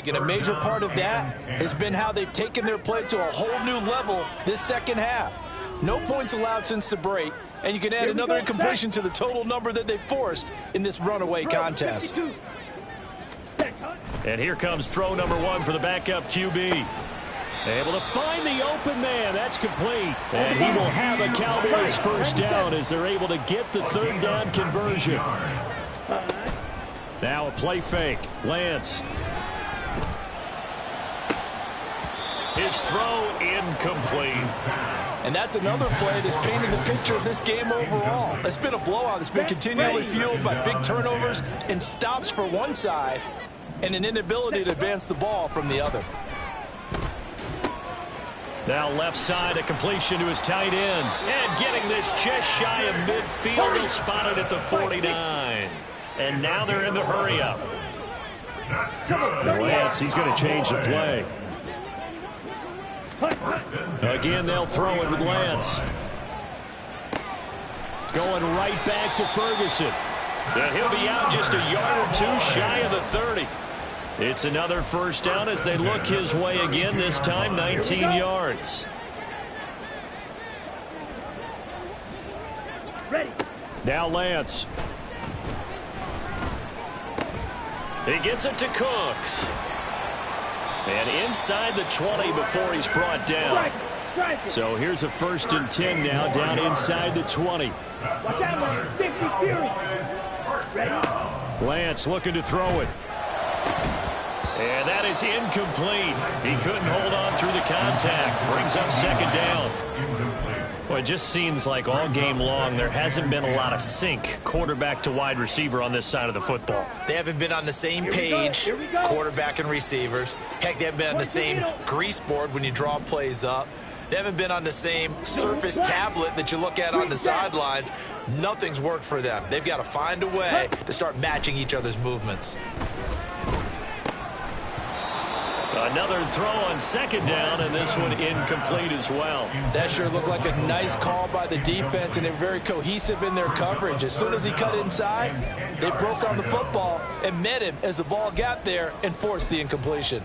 And a major part of that has been how they've taken their play to a whole new level this second half. No points allowed since the break, and you can add another incompletion to the total number that they forced in this runaway contest. And here comes throw number 1 for the backup QB. Able to find the open man. That's complete. And he will have a Cowboys first down as they're able to get the third down conversion. Now a play fake. Lance. His throw incomplete. And that's another play that's painted the picture of this game overall. It's been a blowout. It's been continually fueled by big turnovers and stops for one side and an inability to advance the ball from the other. Now left side, a completion to his tight end. And getting this just shy of midfield. He'll spot it at the 49. And now they're in the hurry-up. Lance, he's going to change the play. Again, they'll throw it with Lance. Going right back to Ferguson. And he'll be out just a yard or two shy of the 30. It's another first down as they look his way again, this time 19 yards. Now Lance. He gets it to Cooks. And inside the 20 before he's brought down. So here's a 1st and 10 now, down inside the 20. Lance looking to throw it. And that is incomplete. He couldn't hold on through the contact. Brings up second down. Well, it just seems like all game long there hasn't been a lot of sync quarterback to wide receiver on this side of the football. They haven't been on the same page, quarterback and receivers. Heck, they haven't been on the same grease board when you draw plays up. They haven't been on the same Surface tablet that you look at on the sidelines. Nothing's worked for them. They've got to find a way to start matching each other's movements. Another throw on second down, and this one incomplete as well. That sure looked like a nice call by the defense, and they're very cohesive in their coverage. As soon as he cut inside, they broke on the football and met him as the ball got there and forced the incompletion.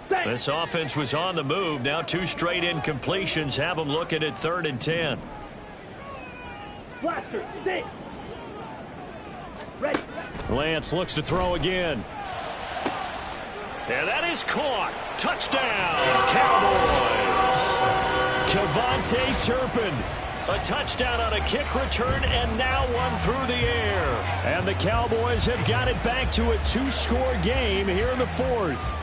This offense was on the move. Now 2 straight incompletions have them looking at 3rd and 10. Lance looks to throw again. And that is caught. Touchdown, Cowboys. Kevontae Turpin. A touchdown on a kick return, and now one through the air. And the Cowboys have got it back to a 2-score game here in the 4th.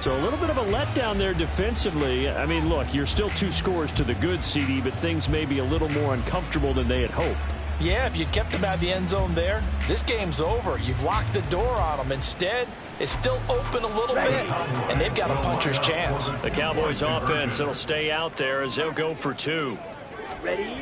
So a little bit of a letdown there defensively. I mean, look, you're still 2 scores to the good, CD, but things may be a little more uncomfortable than they had hoped. Yeah, if you kept them out of the end zone there, this game's over. You've locked the door on them. Instead, it's still open a little bit, and they've got a puncher's chance. The Cowboys offense, it'll stay out there as they'll go for 2. Ready?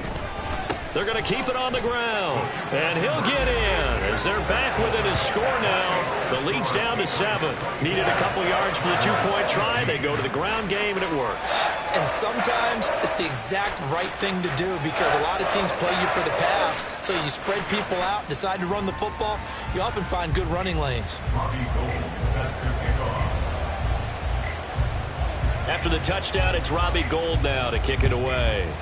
They're going to keep it on the ground. And he'll get in as they're back within a score now. The lead's down to 7. Needed a couple yards for the 2-point try. They go to the ground game, and it works. And sometimes it's the exact right thing to do because a lot of teams play you for the pass. So you spread people out, decide to run the football. You often find good running lanes. After the touchdown, it's Robbie Gould now to kick it away.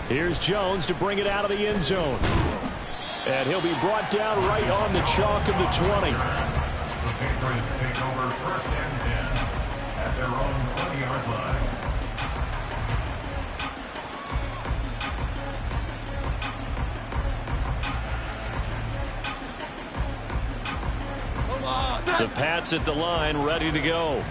Here's Jones to bring it out of the end zone. And he'll be brought down right on the chalk of the 20. The Patriots take over 1st and 10 at their own 20-yard line. The Pats at the line, ready to go.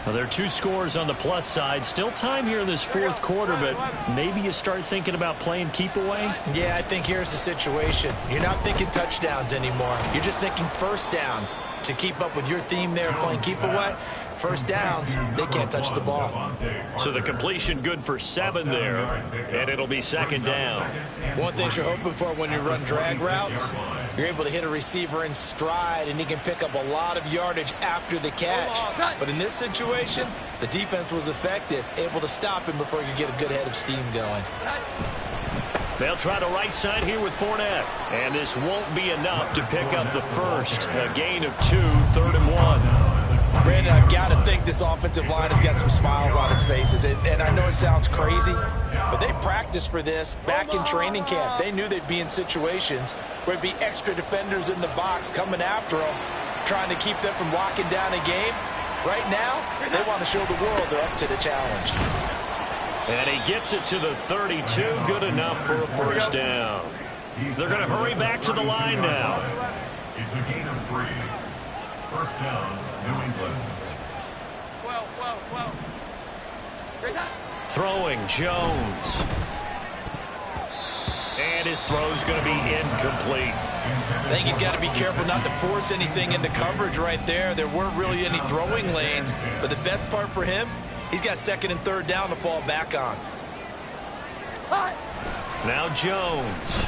Well, there are 2 scores on the plus side. Still time here in this 4th quarter, but maybe you start thinking about playing keep away? Yeah, I think here's the situation. You're not thinking touchdowns anymore. You're just thinking first downs to keep up with your theme there, playing keep away. first downs, they can't touch the ball. So the completion good for 7 there, and it'll be second down. One thing you're hoping for when you run drag routes, you're able to hit a receiver in stride, and he can pick up a lot of yardage after the catch. But in this situation, the defense was effective, able to stop him before he could get a good head of steam going. They'll try the right side here with Fournette. And this won't be enough to pick up the first. A gain of 2, 3rd and 1. Brandon, I've got to think this offensive line has got some smiles on its faces. And I know it sounds crazy, but they practiced for this back in training camp. They knew they'd be in situations where it'd be extra defenders in the box coming after them, trying to keep them from locking down a game. Right now, they want to show the world they're up to the challenge. And he gets it to the 32. Good enough for a first down. They're going to hurry back to the line now. It's a gain of 3. First down, New England. Throwing Jones. And his throw's going to be incomplete. I think he's got to be careful not to force anything into coverage right there. There weren't really any throwing lanes, but the best part for him, he's got 2nd and 3rd down to fall back on. Now Jones.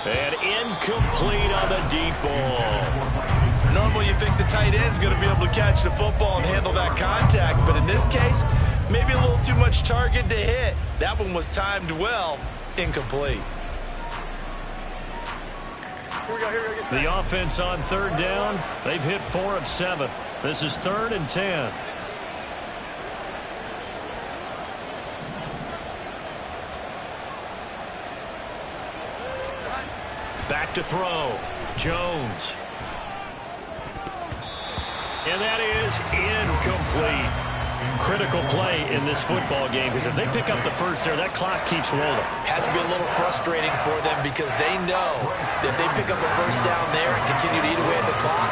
And incomplete on the deep ball. Normally you think the tight end's going to be able to catch the football and handle that contact, but in this case, maybe a little too much target to hit. That one was timed well, incomplete. The offense on 3rd down, they've hit 4 of 7. This is 3rd and 10. Back to throw. Jones. And that is incomplete. Critical play in this football game, because if they pick up the first there, that clock keeps rolling. Has to be a little frustrating for them because they know that if they pick up a first down there and continue to eat away at the clock,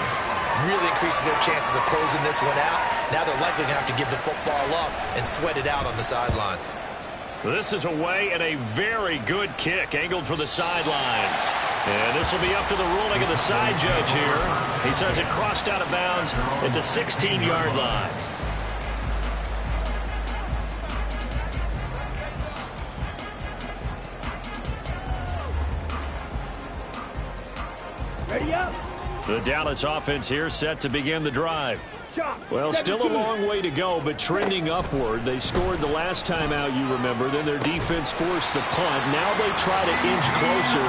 really increases their chances of closing this one out. Now they're likely going to have to give the football up and sweat it out on the sideline. This is away and a very good kick angled for the sidelines. And this will be up to the ruling of the side judge here. He says it crossed out of bounds at the 16-yard line. Ready up. The Dallas offense here set to begin the drive. Well, still a long way to go, but trending upward. They scored the last time out, you remember. Then their defense forced the punt. Now they try to inch closer,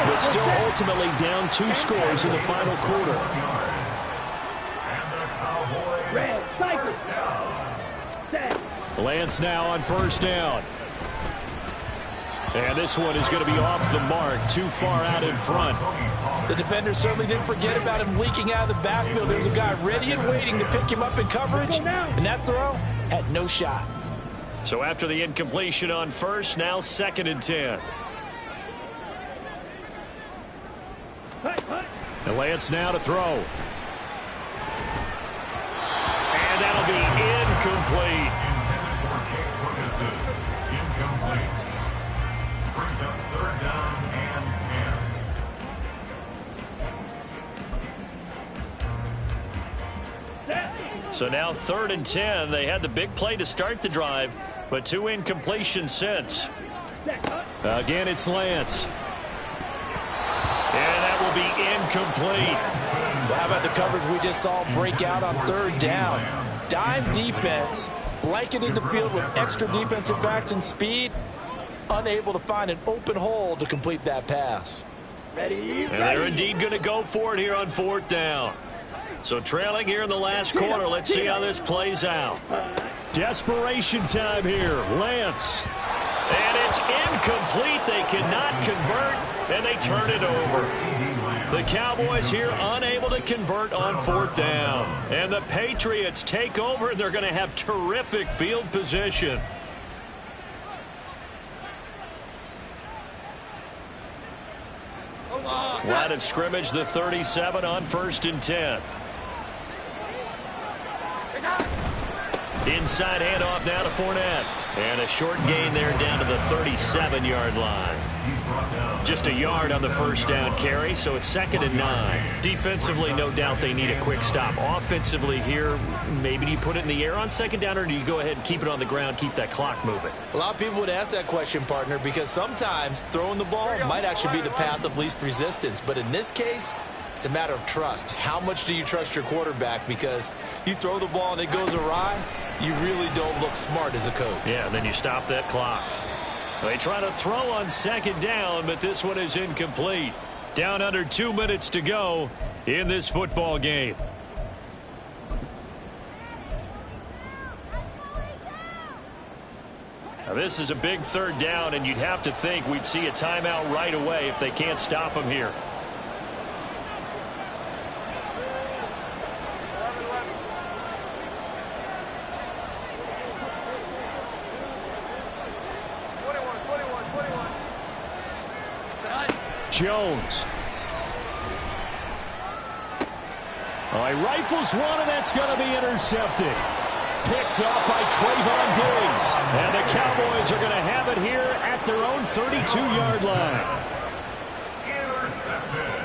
but still ultimately down 2 scores in the final quarter. Red, cycle. Lance now on first down. And this one is going to be off the mark, too far out in front. The defender certainly didn't forget about him leaking out of the backfield. There's a guy ready and waiting to pick him up in coverage, and that throw had no shot. So after the incompletion on first, now 2nd and 10. And Lance now to throw. And that'll be incomplete. Incomplete. Brings up 3rd down and 10. So now 3rd and 10. They had the big play to start the drive, but 2 incompletions since. Again, it's Lance. And that will be incomplete. Well, how about the coverage we just saw break out on 3rd down? Dime defense, blanketed the field with extra defensive backs and speed, unable to find an open hole to complete that pass. Ready. And they're indeed going to go for it here on 4th down. So trailing here in the last quarter. Let's see how this plays out. Desperation time here. Lance. And it's incomplete. They cannot convert, and they turn it over. The Cowboys here unable to convert on 4th down. And the Patriots take over, and they're going to have terrific field position. Line of scrimmage, the 37 on 1st and 10. Inside handoff now to Fournette. And a short gain there down to the 37-yard line. Just a yard on the first down carry, so it's 2nd and 9. Defensively, no doubt they need a quick stop. Offensively here, maybe do you put it in the air on 2nd down, or do you go ahead and keep it on the ground, keep that clock moving? A lot of people would ask that question, partner, because sometimes throwing the ball might actually be the path of least resistance. But in this case, it's a matter of trust. How much do you trust your quarterback? Because you throw the ball and it goes awry, you really don't look smart as a coach. Yeah, and then you stop that clock. They try to throw on 2nd down, but this one is incomplete. Down under 2 minutes to go in this football game. Now, this is a big 3rd down, and you'd have to think we'd see a timeout right away if they can't stop him here. Jones. Oh, he rifles one, and that's going to be intercepted. Picked off by Trayvon Diggs. And the Cowboys are going to have it here at their own 32-yard line. Intercepted.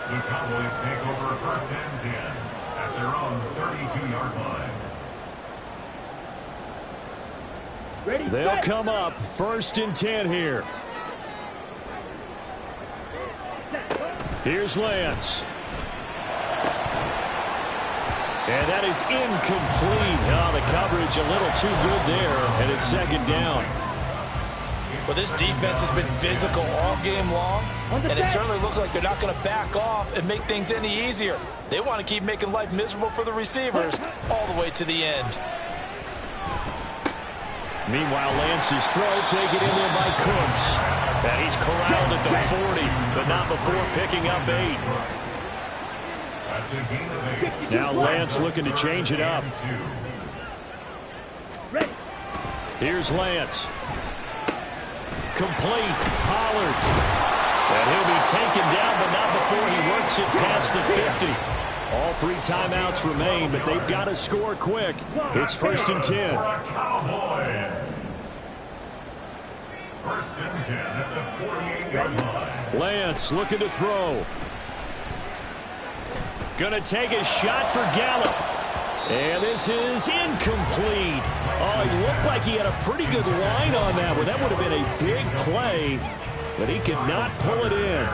The Cowboys take over 1st and 10 at their own 32-yard line. They'll come up 1st and 10 here. Here's Lance. And that is incomplete. Oh, the coverage a little too good there, and it's 2nd down. Well, this defense has been physical all game long, and it certainly looks like they're not going to back off and make things any easier. They want to keep making life miserable for the receivers all the way to the end. Meanwhile, Lance's throw taken in there by Cooks. And he's corralled at the 40, but not before picking up 8. Now Lance looking to change it up. Here's Lance. Complete. Pollard. And he'll be taken down, but not before he works it past the 50. All 3 timeouts remain, but they've got to score quick. It's 1st and 10. Cowboys. 1st and 10 at the 48-yard line. Lance looking to throw. Gonna take a shot for Gallup. And this is incomplete. Oh, he looked like he had a pretty good line on that one. That would have been a big play, but he could not pull it in.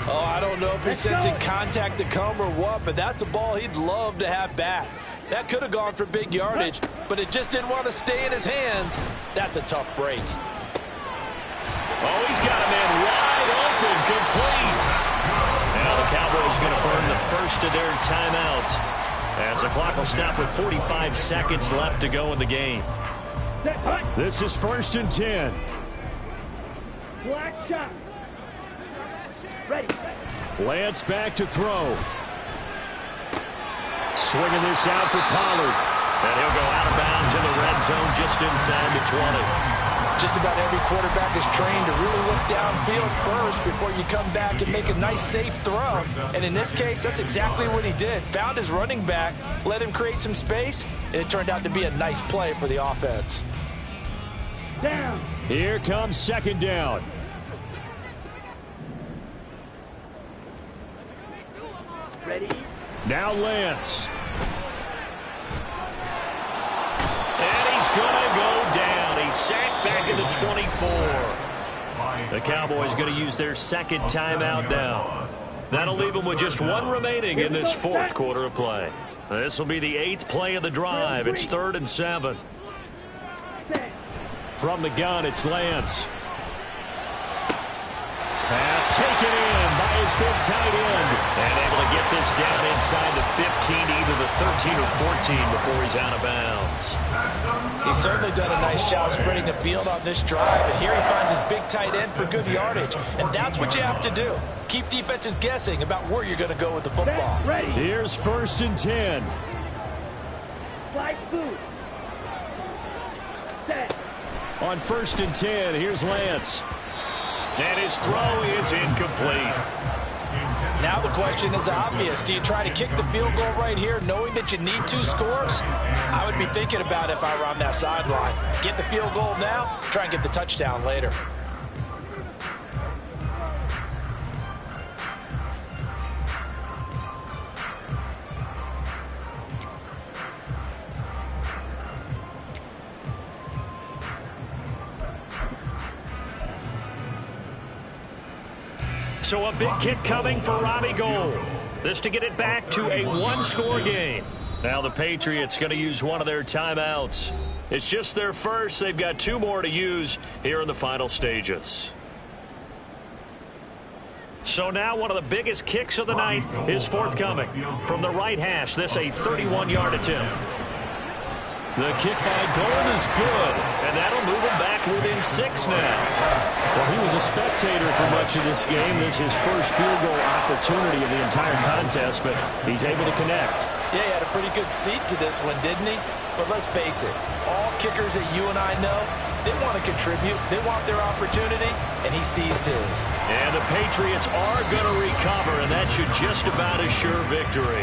Oh, I don't know if he's sensing contact to come or what, but that's a ball he'd love to have back. That could have gone for big yardage, but it just didn't want to stay in his hands. That's a tough break. Oh, he's got a man wide open, complete. Now the Cowboys going to burn the first of their timeouts as the clock will stop with 45 seconds left to go in the game. This is 1st and 10. Black shot. Ready. Lance back to throw. Swinging this out for Pollard. And he'll go out of bounds in the red zone just inside the 20. Just about every quarterback is trained to really look downfield first before you come back and make a nice, safe throw. And in this case, that's exactly what he did. Found his running back, let him create some space, and it turned out to be a nice play for the offense. Down. Here comes 2nd down. Ready. Now Lance. And he's going to go down. He's sacked back in the 24. The Cowboys going to use their 2nd timeout now. That'll leave them with just 1 remaining in this 4th quarter of play. This will be the 8th play of the drive. It's 3rd and 7. From the gun, it's Lance. Pass taken in by his big tight end. And able to get this down inside the 15, either the 13 or 14 before he's out of bounds. He's certainly done a nice job spreading the field on this drive. And here he finds his big tight end for good yardage. And that's what you have to do. Keep defenses guessing about where you're going to go with the football. Ready. Here's 1st and 10. Flag boot. Set. On 1st and 10, here's Lance. And his throw is incomplete. Now the question is obvious. Do you try to kick the field goal right here knowing that you need 2 scores? I would be thinking about it if I were on that sideline. Get the field goal now, try and get the touchdown later. So a big kick coming for Robbie Gould. This to get it back to a 1-score game. Now the Patriots going to use one of their timeouts. It's just their first. They've got 2 more to use here in the final stages. So now one of the biggest kicks of the night is forthcoming. From the right hash, this a 31-yard attempt. The kick by Gould is good, and that'll move him back within 6 now. Well, he was a spectator for much of this game. This is his first field goal opportunity of the entire contest, but he's able to connect. Yeah, he had a pretty good seat to this one, didn't he? But let's face it, all kickers that you and I know, they want to contribute. They want their opportunity, and he seized his. And the Patriots are going to recover, and that should just about assure victory.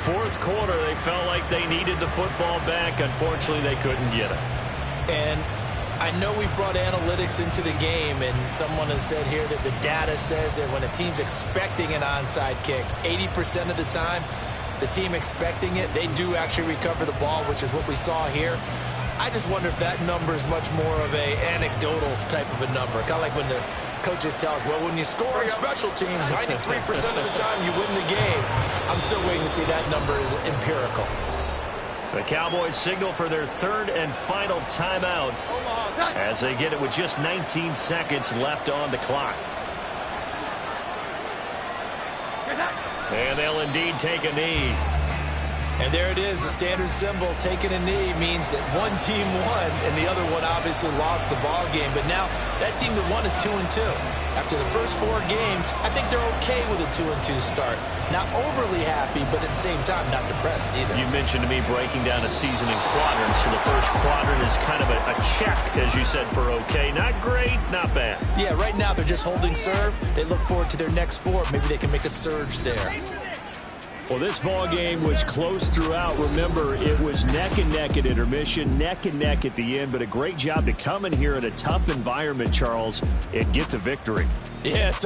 Fourth quarter, they felt like they needed the football back. Unfortunately, they couldn't get it. And I know we brought analytics into the game, and someone has said here that the data says that when a team's expecting an onside kick, 80% of the time, the team expecting it, they do actually recover the ball, which is what we saw here. I just wonder if that number is much more of a anecdotal type of a number. Kind of like when the coaches tell us, well, when you score on special teams, 93% of the time you win the game. I'm still waiting to see that number is empirical. The Cowboys signal for their 3rd and final timeout as they get it with just 19 seconds left on the clock. And they'll indeed take a knee. And there it is, the standard symbol. Taking a knee means that one team won, and the other one obviously lost the ball game. But now that team that won is 2-2. After the first 4 games, I think they're okay with a 2-2 start. Not overly happy, but at the same time, not depressed either. You mentioned to me breaking down a season in quadrants. So the first quadrant is kind of a check, as you said, for okay. Not great, not bad. Yeah, right now they're just holding serve. They look forward to their next 4. Maybe they can make a surge there. Well, this ball game was close throughout. Remember, it was neck and neck at intermission, neck and neck at the end, but a great job to come in here in a tough environment, Charles, and get the victory. Yeah, it's